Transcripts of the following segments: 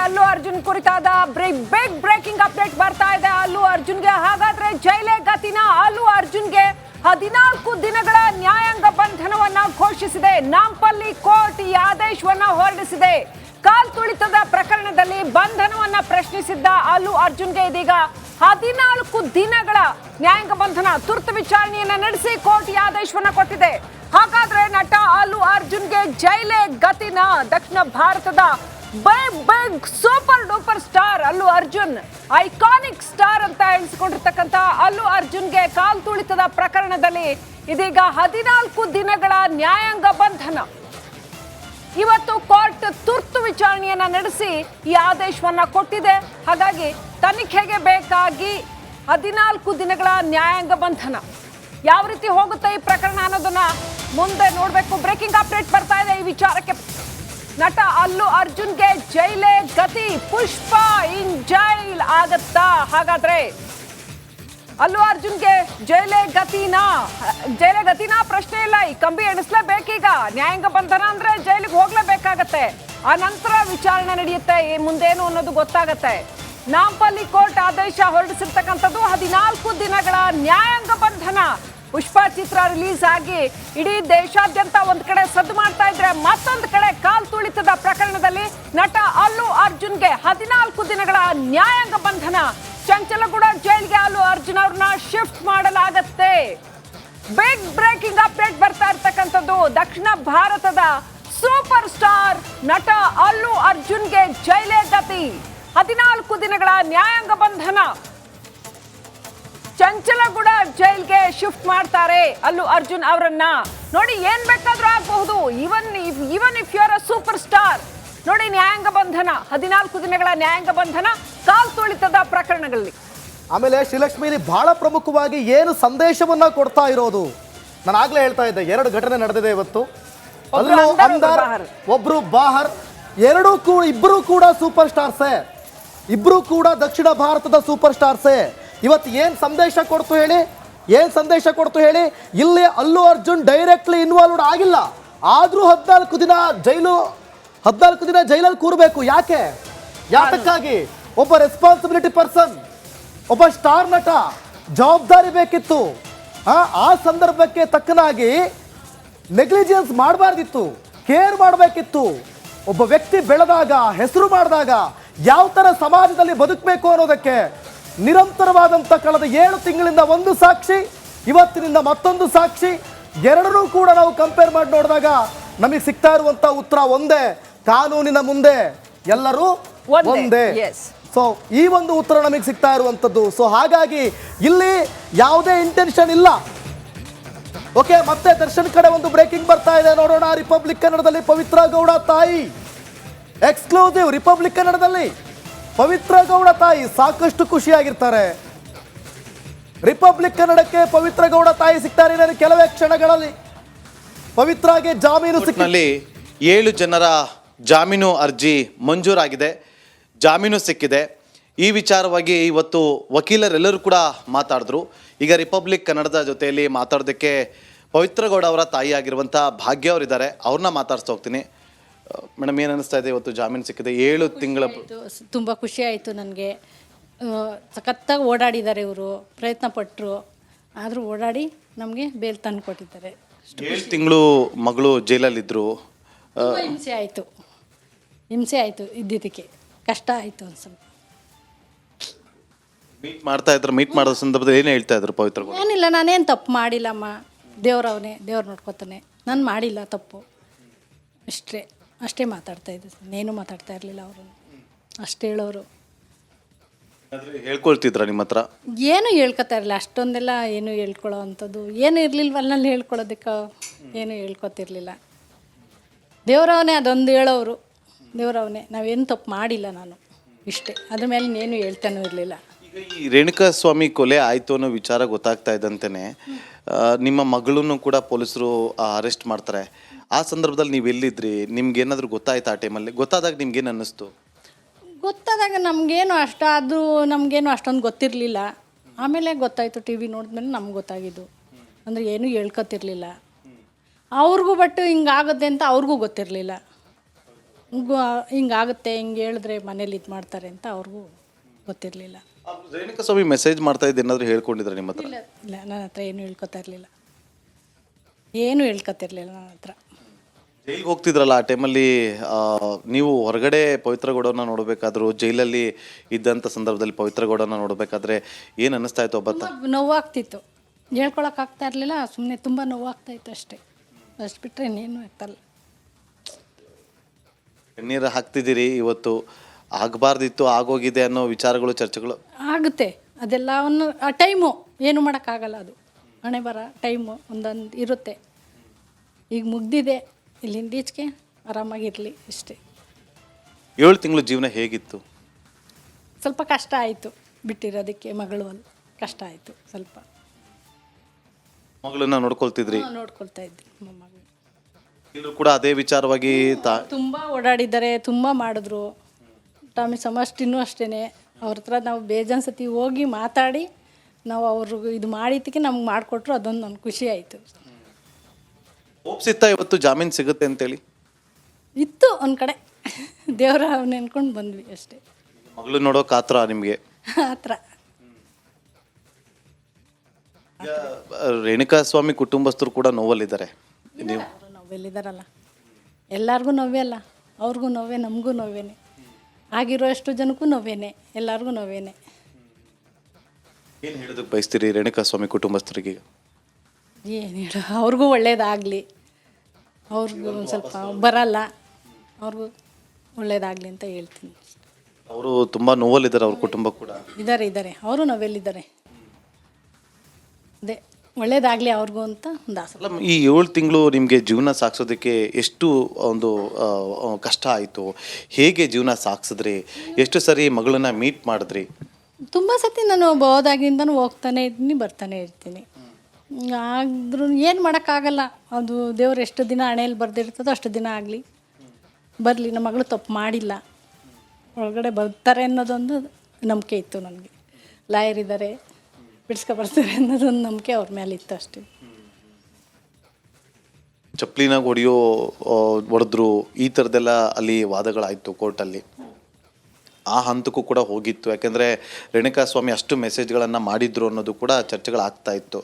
ಅಲ್ಲು ಅರ್ಜುನ್ ಕುರಿತಾದ big breaking update ಬರ್ತಾ ಇದೆ. ಅಲ್ಲು ಅರ್ಜುನ್ಗೆ ಹಾಗಾದ್ರೆ ಜೈಲೇ ಗತಿನ? ಅಲ್ಲು ಅರ್ಜುನ್ಗೆ 14 ದಿನಗಳ ನ್ಯಾಯಾಂಗ ಬಂಧನವನ್ನ ಘೋಷಿಸಿದೆ. ನಾಂಪಲ್ಲಿ ಕೋರ್ಟ್ ಈ ಆದೇಶವನ್ನ ಹೊರಡಿಸಿದೆ. ಕಾಲ್ ತುಳಿತದ ಪ್ರಕರಣದಲ್ಲಿ ಬಂಧನವನ್ನ ಪ್ರಶ್ನಿಸಿದ್ದ ಅಲ್ಲು ಅರ್ಜುನ್ಗೆ ಇದೀಗ 14 ದಿನಗಳ ನ್ಯಾಯಾಂಗ ಬಂಧನ ತುರ್ತು ವಿಚಾರಣೆಯನ್ನ ನಡೆಸಿ ಕೋರ್ಟ್ ಈ ಆದೇಶವನ್ನ ಕೊಟ್ಟಿದೆ. ಹಾಗಾದ್ರೆ ನಟ ಅಲ್ಲು ಅರ್ಜುನ್ಗೆ ಜೈಲೇ ಗತಿನ? ದಕ್ಷಿಣ ಭಾರತದ big super duper star Allu Arjun, iconic star ಅಂತ ಎಣಿಸಿಕೊಂಡಿರ್ತಕ್ಕಂಥ ಅಲ್ಲು ಅರ್ಜುನ್ಗೆ ಕಾಲ್ ತುಳಿತದ ಪ್ರಕರಣದಲ್ಲಿ ಇದೀಗ 14 ದಿನಗಳ ನ್ಯಾಯಾಂಗ ಬಂಧನ. ಇವತ್ತು ಕೋರ್ಟ್ ತುರ್ತು ವಿಚಾರಣೆಯನ್ನ ನಡೆಸಿ ಈ ಆದೇಶವನ್ನ ಕೊಟ್ಟಿದೆ. ಹಾಗಾಗಿ ತನಿಖೆಗೆ ಬೇಕಾಗಿ 14 ದಿನಗಳ ನ್ಯಾಯಾಂಗ ಬಂಧನ. ಯಾವ ರೀತಿ ಹೋಗುತ್ತೆ ಈ ಪ್ರಕರಣ ಅನ್ನೋದನ್ನ ಮುಂದೆ ನೋಡ್ಬೇಕು. ಬ್ರೇಕಿಂಗ್ ಅಪ್ಡೇಟ್ ಬರ್ತಾ ಇದೆ ಈ ವಿಚಾರಕ್ಕೆ. ನಟ ಅಲ್ಲು ಅರ್ಜುನ್ಗೆ ಜೈಲೇ ಗತಿ, ಪುಷ್ಪ ಇನ್ ಜೈಲ್ ಆಗತ್ತಾ? ಹಾಗಾದ್ರೆ ಅಲ್ಲು ಅರ್ಜುನ್ಗೆ ಜೈಲೇ ಗತಿನಾ ಪ್ರಶ್ನೆ ಇಲ್ಲ. ಈ ಕಂಬಿ ಎಣಿಸ್ಲೇಬೇಕೀಗ. ನ್ಯಾಯಾಂಗ ಬಂಧನ ಅಂದ್ರೆ ಜೈಲಿಗೆ ಹೋಗ್ಲೇಬೇಕಾಗತ್ತೆ. ಆ ನಂತರ ವಿಚಾರಣೆ ನಡೆಯುತ್ತೆ. ಮುಂದೇನು ಅನ್ನೋದು ಗೊತ್ತಾಗತ್ತೆ. ನಾಂಪಲ್ಲಿ ಕೋರ್ಟ್ ಆದೇಶ ಹೊರಡಿಸಿರ್ತಕ್ಕಂಥದ್ದು 14 ದಿನಗಳ ನ್ಯಾಯಾಂಗ ಬಂಧನ. ಪುಷ್ಪ ಚಿತ್ರ ರಿಲೀಸ್ ಆಗಿ ಇಡೀ ದೇಶಾದ್ಯಂತ ಒಂದ್ ಕಡೆ ಸದ್ದು ಮಾಡ್ತಾ ಇದ್ರೆ, ಮತ್ತೊಂದು ಕಡೆ ಕಾಲ್ ತುಳಿತದ ಪ್ರಕರಣದಲ್ಲಿ ನಟ ಅಲ್ಲು ಅರ್ಜುನ್ಗೆ 14 ದಿನಗಳ ನ್ಯಾಯಾಂಗ ಬಂಧನ. ಚಂಚಲಗೂಡ ಜೈಲ್ಗೆ ಅಲ್ಲು ಅರ್ಜುನ್ ಅವ್ರನ್ನ ಶಿಫ್ಟ್ ಮಾಡಲಾಗತ್ತೆ. ಬಿಗ್ ಬ್ರೇಕಿಂಗ್ ಅಪ್ಡೇಟ್ ಬರ್ತಾ ಇರ್ತಕ್ಕಂಥದ್ದು. ದಕ್ಷಿಣ ಭಾರತದ ಸೂಪರ್ ಸ್ಟಾರ್ ನಟ ಅಲ್ಲು ಅರ್ಜುನ್ಗೆ ಜೈಲೇ ಗತಿ, 14 ದಿನಗಳ ನ್ಯಾಯಾಂಗ ಬಂಧನ. ಚಂಚಲಗೂಡ ಜೈಲ್ಗೆ ಶಿಫ್ಟ್ ಮಾಡ್ತಾರೆ ಅಲ್ಲು ಅರ್ಜುನ್ ಅವರನ್ನ. ನೋಡಿ, ಏನ್ ಬೇಕಾದ್ರೂ ಆಗಬಹುದು. Even if you are a super star. ನೋಡಿ, ನ್ಯಾಯಾಂಗ ಬಂಧನ, 14 ದಿನಗಳ ನ್ಯಾಯಾಂಗ ಬಂಧನ ಕಾಲ್ ತುಳಿತದ ಪ್ರಕರಣಗಳಲ್ಲಿ. ಆಮೇಲೆ ಶ್ರೀಲಕ್ಷ್ಮಿ ಬಹಳ ಪ್ರಮುಖವಾಗಿ ಏನು ಸಂದೇಶವನ್ನ ಕೊಡ್ತಾ ಇರೋದು, ನಾನು ಆಗ್ಲೇ ಹೇಳ್ತಾ ಇದ್ದೆ, 2 ಘಟನೆ ನಡೆದಿದೆ ಇವತ್ತು. ಅಲ್ಲೂ ಅಂದರ್, ಒಬ್ರು ಬಾಹರ್, ಇಬ್ಬರು ಕೂಡ ಸೂಪರ್ ಸ್ಟಾರ್ಸೇ. ಇಬ್ರು ಕೂಡ ದಕ್ಷಿಣ ಭಾರತದ ಸೂಪರ್ ಸ್ಟಾರ್ಸೇ. ಇವತ್ತು ಏನ್ ಸಂದೇಶ ಕೊಡ್ತು ಹೇಳಿ? ಇಲ್ಲಿ ಅಲ್ಲು ಅರ್ಜುನ್ ಡೈರೆಕ್ಟ್ಲಿ ಇನ್ವಾಲ್ವ್ಡ್ ಆಗಿಲ್ಲ, ಆದ್ರೂ 14 ದಿನ ಜೈಲಲ್ಲಿ ಕೂರಬೇಕು. ಯಾತಕ್ಕಾಗಿ? ಒಬ್ಬ ರೆಸ್ಪಾನ್ಸಿಬಿಲಿಟಿ ಪರ್ಸನ್, ಒಬ್ಬ ಸ್ಟಾರ್ ನಟ, ಜವಾಬ್ದಾರಿ ಬೇಕಿತ್ತು. ಆ ಸಂದರ್ಭಕ್ಕೆ ತಕ್ಕನಾಗಿ ನೆಗ್ಲಿಜೆನ್ಸ್ ಮಾಡಬಾರ್ದಿತ್ತು, ಕೇರ್ ಮಾಡಬೇಕಿತ್ತು. ಒಬ್ಬ ವ್ಯಕ್ತಿ ಬೆಳೆದಾಗ, ಹೆಸರು ಮಾಡಿದಾಗ ಯಾವ ಥರ ಸಮಾಜದಲ್ಲಿ ಬದುಕಬೇಕು ಅನ್ನೋದಕ್ಕೆ ನಿರಂತರವಾದಂಥ ಕಳೆದ 7 ತಿಂಗಳಿಂದ ಒಂದು ಸಾಕ್ಷಿ, ಇವತ್ತಿನಿಂದ ಮತ್ತೊಂದು ಸಾಕ್ಷಿ. ಎರಡನ್ನೂ ಕೂಡ ನಾವು ಕಂಪೇರ್ ಮಾಡಿ ನೋಡಿದಾಗ ನಮಗೆ ಸಿಗ್ತಾ ಇರುವಂಥ ಉತ್ತರ ಒಂದೇ: ಕಾನೂನಿನ ಮುಂದೆ ಎಲ್ಲರೂ ಒಂದೇ. ಸೊ ಈ ಒಂದು ಉತ್ತರ ನಮಗೆ ಸಿಗ್ತಾ ಇರುವಂಥದ್ದು. ಸೊ ಹಾಗಾಗಿ ಇಲ್ಲಿ ಯಾವುದೇ ಇಂಟೆನ್ಷನ್ ಇಲ್ಲ. ಓಕೆ, ಮತ್ತೆ ದರ್ಶನ್ ಕಡೆ ಒಂದು ಬ್ರೇಕಿಂಗ್ ಬರ್ತಾ ಇದೆ, ನೋಡೋಣ. ರಿಪಬ್ಲಿಕ್ ಕನ್ನಡದಲ್ಲಿ ಪವಿತ್ರ ಗೌಡ ತಾಯಿ ಎಕ್ಸ್ಕ್ಲೂಸಿವ್. ರಿಪಬ್ಲಿಕ್ ಕನ್ನಡದಲ್ಲಿ ಪವಿತ್ರ ಗೌಡ ತಾಯಿ ಸಾಕಷ್ಟು ಖುಷಿಯಾಗಿರ್ತಾರೆ. ರಿಪಬ್ಲಿಕ್ ಕನ್ನಡಕ್ಕೆ ಪವಿತ್ರ ಗೌಡ ತಾಯಿ ಸಿಗ್ತಾರೆ ಕೆಲವೇ ಕ್ಷಣಗಳಲ್ಲಿ. ಪವಿತ್ರಾಗೆ ಜಾಮೀನು ಸಿಕ್ಕಿನಲ್ಲಿ 7 ಜನರ ಜಾಮೀನು ಅರ್ಜಿ ಮಂಜೂರಾಗಿದೆ, ಜಾಮೀನು ಸಿಕ್ಕಿದೆ. ಈ ವಿಚಾರವಾಗಿ ಇವತ್ತು ವಕೀಲರೆಲ್ಲರೂ ಕೂಡ ಮಾತಾಡಿದ್ರು. ಈಗ ರಿಪಬ್ಲಿಕ್ ಕನ್ನಡದ ಜೊತೆಯಲ್ಲಿ ಮಾತಾಡೋದಕ್ಕೆ ಪವಿತ್ರ ಗೌಡ ಅವರ ತಾಯಿ ಆಗಿರುವಂಥ ಭಾಗ್ಯ ಅವರಿದ್ದಾರೆ, ಅವ್ರನ್ನ ಮಾತಾಡ್ಸ್ತಾ ಹೋಗ್ತೀನಿ. ಮೇಡಮ್, ಏನು ಅನ್ನಿಸ್ತಾ ಇದೆ? ಇವತ್ತು ಜಾಮೀನು ಸಿಕ್ಕಿದೆ, 7 ತಿಂಗಳ. ತುಂಬ ಖುಷಿ ಆಯಿತು ನನಗೆ. ಸಖತ್ತಾಗಿ ಓಡಾಡಿದ್ದಾರೆ ಇವರು, ಪ್ರಯತ್ನ ಪಟ್ಟರು, ಆದರೂ ಓಡಾಡಿ ನಮಗೆ ಬೇಲ್ ತಂದು ಕೊಟ್ಟಿದ್ದಾರೆ. 7 ತಿಂಗಳು ಮಗಳು ಜೈಲಲ್ಲಿದ್ದರು. ಹಿಂಸೆ ಆಯಿತು ಇದ್ದಿದ್ದಕ್ಕೆ, ಕಷ್ಟ ಆಯಿತು ಒಂದು ಸ್ವಲ್ಪ. ಮೀಟ್ ಮಾಡೋ ಸಂದರ್ಭದಲ್ಲಿ ಏನು ಹೇಳ್ತಾ ಇದ್ರು ಪವಿತ್ರ? ಏನಿಲ್ಲ, ನಾನೇನು ತಪ್ಪು ಮಾಡಿಲ್ಲಮ್ಮ, ದೇವ್ರು ನೋಡ್ಕೊತಾನೆ, ನಾನು ಮಾಡಿಲ್ಲ ತಪ್ಪು, ಅಷ್ಟೇ ಮಾತಾಡ್ತಾ ಇದ್ದೆ. ಇನ್ನೇನು ಮಾತಾಡ್ತಾ ಇರಲಿಲ್ಲ ಅವರು, ಅಷ್ಟೇ ಹೇಳೋರು. ಹೇಳ್ಕೊಳ್ತಿದ್ರ ನಿಮ್ಮ ಹತ್ರ? ಏನು ಹೇಳ್ಕೊತಾ ಇರಲಿಲ್ಲ, ಅಷ್ಟೊಂದೆಲ್ಲ ಏನು ಹೇಳ್ಕೊಳ್ಳೋ ಅಂಥದ್ದು ಏನು ಇರಲಿಲ್ವಲ್ಲ. ಅಲ್ಲಿ ಹೇಳ್ಕೊಳ್ಳೋದಕ್ಕೆ ಏನು ಹೇಳ್ಕೊತಿರ್ಲಿಲ್ಲ. ದೇವ್ರವನೇ ಅದೊಂದು ಹೇಳೋರು, ದೇವ್ರವನೇ, ನಾವೇನು ತಪ್ಪು ಮಾಡಿಲ್ಲ, ನಾನು ಇಷ್ಟೇ, ಅದ್ರ ಮೇಲೆ ಇನ್ನೇನು ಹೇಳ್ತಾನೂ ಇರಲಿಲ್ಲ. ಈಗ ಈ ರೇಣುಕಾ ಸ್ವಾಮಿ ಕೊಲೆ ಆಯಿತು ಅನ್ನೋ ವಿಚಾರ ಗೊತ್ತಾಗ್ತಾ ಇದ್ದಂತೆಯೇ ನಿಮ್ಮ ಮಗಳನ್ನು ಕೂಡ ಪೊಲೀಸರು ಅರೆಸ್ಟ್ ಮಾಡ್ತಾರೆ. ಆ ಸಂದರ್ಭದಲ್ಲಿ ನೀವು ಎಲ್ಲಿದ್ರಿ? ನಿಮ್ಗೆ ಏನಾದರೂ ಗೊತ್ತಾಯ್ತು? ಆ ಟೈಮಲ್ಲಿ ಗೊತ್ತಾದಾಗ ನಿಮ್ಗೇನು ಅನ್ನಿಸ್ತು? ಗೊತ್ತಾದಾಗ ನಮಗೇನು ಅಷ್ಟೊಂದು ಗೊತ್ತಿರಲಿಲ್ಲ. ಆಮೇಲೆ ಗೊತ್ತಾಯಿತು, ಟಿ ವಿ ನೋಡಿದ್ಮೇಲೆ ನಮ್ಗೆ ಗೊತ್ತಾಗಿದ್ದು. ಅಂದರೆ ಏನೂ ಹೇಳ್ಕೊತಿರ್ಲಿಲ್ಲ ಅವ್ರಿಗೂ. ಬಟ್ ಹಿಂಗಾಗುತ್ತೆ ಅಂತ ಅವ್ರಿಗೂ ಗೊತ್ತಿರಲಿಲ್ಲ. ಹಿಂಗಾಗುತ್ತೆ ಹಿಂಗೆ ಹೇಳಿದ್ರೆ ಮನೇಲಿ ಇದು ಮಾಡ್ತಾರೆ ಅಂತ ಅವ್ರಿಗೂ ಗೊತ್ತಿರಲಿಲ್ಲ. ರೇಣುಕಾಸ್ವಾಮಿ ಮೆಸೇಜ್ ಮಾಡ್ತಾ ಇದ್ದು ಏನಾದರೂ ಹೇಳ್ಕೊಂಡಿದ್ರೆ ನಿಮ್ಮ ಹತ್ರ? ಇಲ್ಲ ಇಲ್ಲ, ನನ್ನ ಹತ್ರ ಏನು ಹೇಳ್ಕೊತಾ ಇರಲಿಲ್ಲ, ಏನು ಹೇಳ್ಕೊತಿರ್ಲಿಲ್ಲ ನನ್ನ ಹತ್ರ. ಜೈಲಿಗೆ ಹೋಗ್ತಿದ್ರಲ್ಲ ಆ ಟೈಮಲ್ಲಿ ನೀವು ಹೊರಗಡೆ ಪವಿತ್ರ ಗೌಡನ ನೋಡಬೇಕಾದ್ರು, ಜೈಲಲ್ಲಿ ಇದ್ದಂಥ ಸಂದರ್ಭದಲ್ಲಿ ಪವಿತ್ರ ಗೌಡನ ನೋಡಬೇಕಾದ್ರೆ ಏನು ಅನ್ನಿಸ್ತಾ ಇತ್ತು? ಒಬ್ಬ ನೋವಾಗ್ತಿತ್ತು, ಹೇಳ್ಕೊಳಕ್ಕಾಗ್ತಾ ಇರಲಿಲ್ಲ, ಸುಮ್ಮನೆ ತುಂಬ ನೋವಾಗ್ತಾಯಿತ್ತು ಅಷ್ಟೇ. ಅಷ್ಟು ಬಿಟ್ಟರೆ ಇನ್ನೇನು ಆಗ್ತಾಯಿಲ್ಲ. ಕಣ್ಣೀರು ಹಾಕ್ತಿದ್ದೀರಿ, ಇವತ್ತು ಆಗಬಾರ್ದಿತ್ತು ಆಗೋಗಿದೆ ಅನ್ನೋ ವಿಚಾರಗಳು, ಚರ್ಚೆಗಳು ಆಗುತ್ತೆ. ಅದೆಲ್ಲವನ್ನು ಆ ಟೈಮು ಏನು ಮಾಡೋಕ್ಕಾಗಲ್ಲ, ಅದು ಹಣೆ ಬರ ಟೈಮು ಒಂದೊಂದು ಇರುತ್ತೆ. ಈಗ ಮುಗ್ದಿದೆ, ಇಲ್ಲಿಂದ ಈಚೆಗೆ ಆರಾಮಾಗಿರಲಿ ಅಷ್ಟೇ. 7 ತಿಂಗಳು ಜೀವನ ಹೇಗಿತ್ತು? ಸ್ವಲ್ಪ ಕಷ್ಟ ಆಯಿತು ಬಿಟ್ಟಿರೋದಕ್ಕೆ, ಮಗಳು ಅಲ್ಲಿ ಕಷ್ಟ ಆಯಿತು ಸ್ವಲ್ಪ. ಮಗಳನ್ನ ನೋಡ್ಕೊಳ್ತಿದ್ರಿ? ನೋಡ್ಕೊಳ್ತಾ ಇದ್ದೆ ಮೊಮ್ಮಗಳು. ಎಲ್ಲರೂ ಕೂಡ ಅದೇ ವಿಚಾರವಾಗಿ ತುಂಬ ಓಡಾಡಿದ್ದಾರೆ, ತುಂಬ ಮಾಡಿದ್ರು. ಟಾಮಿ ಸಮಷ್ಟಿನೂ ಅಷ್ಟೇ, ಅವ್ರ ಹತ್ರ ನಾವು ಬೇಜಾನ್ ಸತಿ ಹೋಗಿ ಮಾತಾಡಿ ನಾವು ಅವ್ರಿಗೆ ಇದು ಮಾಡಿದ್ದಕ್ಕೆ ನಮ್ಗೆ ಮಾಡಿಕೊಟ್ರು, ಅದೊಂದು ನನಗೆ ಖುಷಿ ಆಯಿತು. ಒಪ್ಸಿತ್ತಾ ಇವತ್ತು ಜಾಮೀನು ಸಿಗುತ್ತೆ ಅಂತೇಳಿ? ಇತ್ತು ಒಂದು ಕಡೆ, ದೇವರ ನೆನ್ಕೊಂಡು ಬಂದ್ವಿ ಅಷ್ಟೇ. ಮಗಳು ನೋಡೋ ಕಾತ್ರ ನಿಮಗೆ? ಆ ಥರ. ರೇಣುಕಾಸ್ವಾಮಿ ಕುಟುಂಬಸ್ಥರು ಕೂಡ ನೋವಲ್ಲಿದ್ದಾರೆ. ನೀವು ನೋವೆಲ್ಲಿದ್ದಾರಲ್ಲ, ಎಲ್ಲರಿಗೂ ನೋವೇ ಅಲ್ಲ, ಅವ್ರಿಗೂ ನೋವೇ, ನಮಗೂ ನೋವೇನೆ, ಆಗಿರೋ ಎಷ್ಟು ಜನಕ್ಕೂ ನೋವೇನೆ, ಎಲ್ಲರಿಗೂ ನೋವೇನೆ. ಏನು ಹೇಳೋದಕ್ಕೆ ಬಯಸ್ತೀರಿ ರೇಣುಕಾಸ್ವಾಮಿ ಕುಟುಂಬಸ್ಥರಿಗೆ? ಏನು ಹೇಳೋ, ಅವ್ರಿಗೂ ಒಳ್ಳೇದಾಗಲಿ, ಅವ್ರಿಗೂ ಸ್ವಲ್ಪ ಬರಲ್ಲ, ಅವ್ರಿಗೂ ಒಳ್ಳೇದಾಗಲಿ ಅಂತ ಹೇಳ್ತೀನಿ. ಅವರು ತುಂಬ ನೋವಲ್ಲಿದ್ದಾರೆ, ಅವ್ರ ಕುಟುಂಬ ಕೂಡ ಇದ್ದಾರೆ, ಅವರು ನೋವೆಲ್ಲಿದ್ದಾರೆ. ಅದೇ ಒಳ್ಳೇದಾಗಲಿ ಅವ್ರಿಗೂ ಅಂತ ಒಂದು ಆಸೆ. ಈ 7 ತಿಂಗಳು ನಿಮಗೆ ಜೀವನ ಸಾಗಿಸೋದಕ್ಕೆ ಎಷ್ಟು ಒಂದು ಕಷ್ಟ ಆಯಿತು? ಹೇಗೆ ಜೀವನ ಸಾಗಿಸಿದ್ರಿ? ಎಷ್ಟು ಸರಿ ಮಗಳನ್ನ ಮೀಟ್ ಮಾಡಿದ್ರಿ? ತುಂಬ ಸತಿ ನಾನು ಹೋದಾಗಿಂದನೂ ಹೋಗ್ತಾನೆ ಇದ್ದೀನಿ, ಬರ್ತಾನೆ ಇರ್ತೀನಿ. ಆದ್ರೂ ಏನು ಮಾಡೋಕ್ಕಾಗಲ್ಲ, ಅದು ದೇವ್ರು ಎಷ್ಟು ದಿನ ಹಣೆಯಲ್ಲಿ ಬರ್ದಿರ್ತದೋ ಅಷ್ಟು ದಿನ ಆಗಲಿ, ಬರಲಿ. ನಮ್ಮ ಮಗಳು ತಪ್ಪು ಮಾಡಿಲ್ಲ, ಒಳಗಡೆ ಬರ್ತಾರೆ ಅನ್ನೋದೊಂದು ನಂಬಿಕೆ ಇತ್ತು ನನಗೆ. ಲಾಯರ್ ಇದ್ದಾರೆ, ಬಿಡಿಸ್ಕೊಬರ್ತಾರೆ ಅನ್ನೋದೊಂದು ನಂಬಿಕೆ ಅವ್ರ ಮೇಲೆ ಇತ್ತು ಅಷ್ಟೇ. ಚಪ್ಪಲಿನಾಗ ಹೊಡೆದ್ರು, ಈ ಥರದ್ದೆಲ್ಲ ಅಲ್ಲಿ ವಾದಗಳಾಯಿತು ಕೋರ್ಟಲ್ಲಿ. ಆ ಹಂತಕ್ಕೂ ಕೂಡ ಹೋಗಿತ್ತು, ಯಾಕೆಂದರೆ ರೇಣುಕಾಸ್ವಾಮಿ ಅಷ್ಟು ಮೆಸೇಜ್ಗಳನ್ನು ಮಾಡಿದ್ರು ಅನ್ನೋದು ಕೂಡ ಚರ್ಚೆಗಳಾಗ್ತಾ ಇತ್ತು.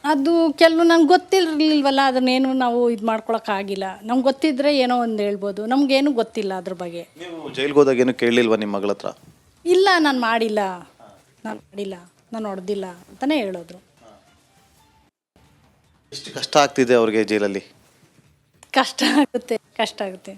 ಅದು ಕೆಲವು ನಂಗೆ ಗೊತ್ತಿರಲಿಲ್ವಲ್ಲ, ಅದನ್ನೇನು ನಾವು ಇದು ಮಾಡ್ಕೊಳಕ್ಕಾಗಿಲ್ಲ. ನಮ್ಗೆ ಗೊತ್ತಿದ್ರೆ ಏನೋ ಒಂದು ಹೇಳ್ಬೋದು, ನಮಗೇನು ಗೊತ್ತಿಲ್ಲ ಅದ್ರ ಬಗ್ಗೆ. ನೀವು ಜೈಲ್ಗೆ ಹೋದಾಗ ಏನು ಕೇಳಲಿಲ್ವಾ ನಿಮ್ಮ ಮಗಳ ಹತ್ರ? ಇಲ್ಲ, ನಾನು ಮಾಡಿಲ್ಲ, ನಾನು ಹೊಡೆದಿಲ್ಲ ಅಂತಲೇ ಹೇಳೋದ್ರು. ಎಷ್ಟು ಕಷ್ಟ ಆಗ್ತಿದೆ ಅವ್ರಿಗೆ ಜೈಲಲ್ಲಿ? ಕಷ್ಟ ಆಗುತ್ತೆ.